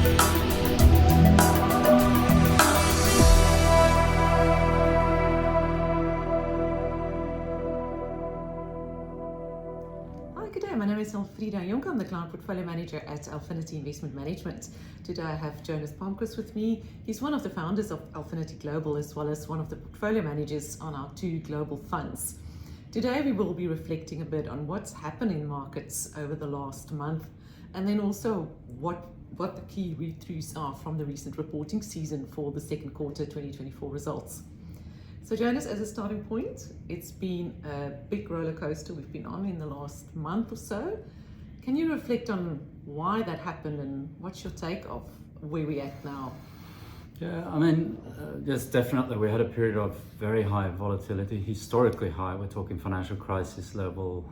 My name is Elfreda. Jonker. I'm the Client Portfolio Manager at Alphinity Investment Management. Today I have Jonas Palmqvist with me. He's one of the founders of Alphinity Global as well as one of the portfolio managers on our two global funds. Today we will be reflecting a bit on what's happened in markets over the last month and then also what the key read-throughs are from the recent reporting season for the second quarter 2024 results. So Jonas, as a starting point, it's been a big roller coaster we've been on in the last month or so. Can you reflect on why that happened and what's your take of where we're at now? Yeah, I mean, yes, definitely. We had a period of very high volatility, historically high. We're talking financial crisis level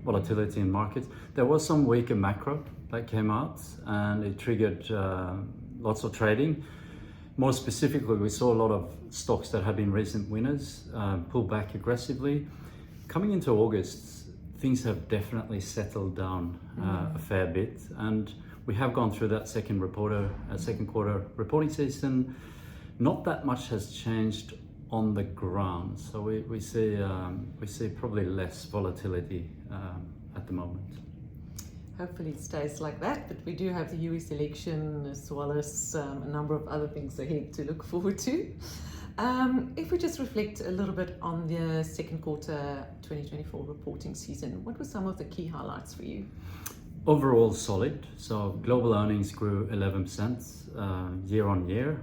volatility in markets. There was some weaker macro that came out and it triggered lots of trading. More specifically, we saw a lot of stocks that had been recent winners pull back aggressively. Coming into August, things have definitely settled down a fair bit, and we have gone through that second quarter reporting season. Not that much has changed on the ground, so we see probably less volatility at the moment. Hopefully it stays like that, but we do have the US election as well as a number of other things ahead to look forward to. If we just reflect a little bit on the second quarter 2024 reporting season, what were some of the key highlights for you? Overall solid. So global earnings grew 11% year on year.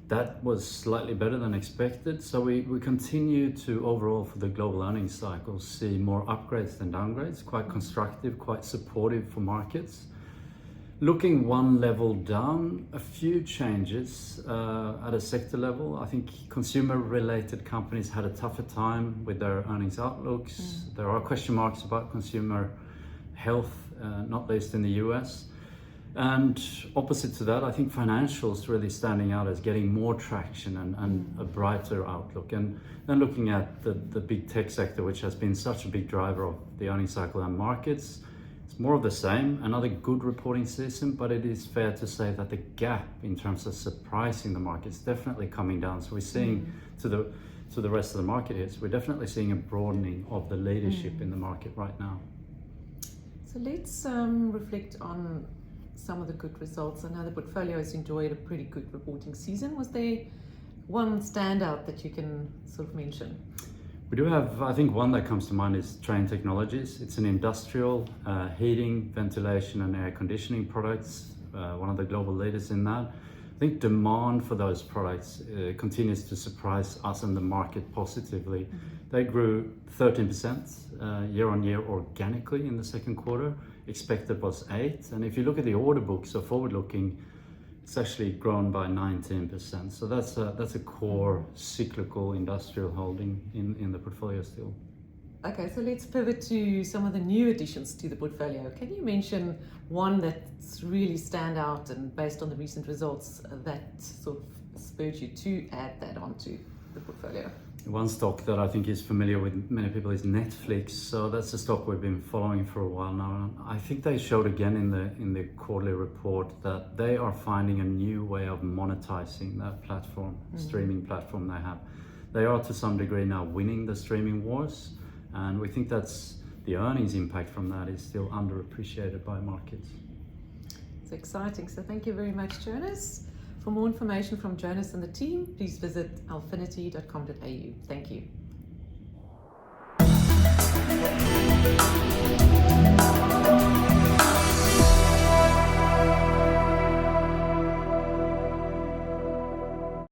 That was slightly better than expected. So we continue to, overall for the global earnings cycle, see more upgrades than downgrades, quite constructive, quite supportive for markets. Looking one level down, a few changes at a sector level. I think consumer-related companies had a tougher time with their earnings outlooks. There are question marks about consumer health, not least in the US. And opposite to that, I think financials really standing out as getting more traction and a brighter outlook. And then looking at the big tech sector, which has been such a big driver of the earnings cycle and markets, it's more of the same. Another good reporting season, but it is fair to say that the gap in terms of surprising the market is definitely coming down. So we're seeing to the rest of the market here, so we're definitely seeing a broadening of the leadership in the market right now. So let's reflect on some of the good results. I know the portfolio has enjoyed a pretty good reporting season. Was there one standout that you can sort of mention? We do have, I think one that comes to mind is Trane Technologies. It's an industrial heating, ventilation and air conditioning products, one of the global leaders in that. I think demand for those products continues to surprise us and the market positively. They grew 13% year on year organically in the second quarter. Expected was 8%, and if you look at the order book, so forward looking, it's actually grown by 19%. So that's a core cyclical industrial holding in the portfolio still. Okay, so let's pivot to some of the new additions to the portfolio. Can you mention one that's really stand out and based on the recent results that sort of spurred you to add that onto the portfolio? One stock that I think is familiar with many people is Netflix. So that's a stock we've been following for a while now. I think they showed again in the quarterly report that they are finding a new way of monetizing that platform, streaming platform they have. They are to some degree now winning the streaming wars, and we think that's the earnings impact from that is still underappreciated by markets. It's exciting. So thank you very much, Jonas. For more information from Jonas and the team, please visit alphinity.com.au. Thank you.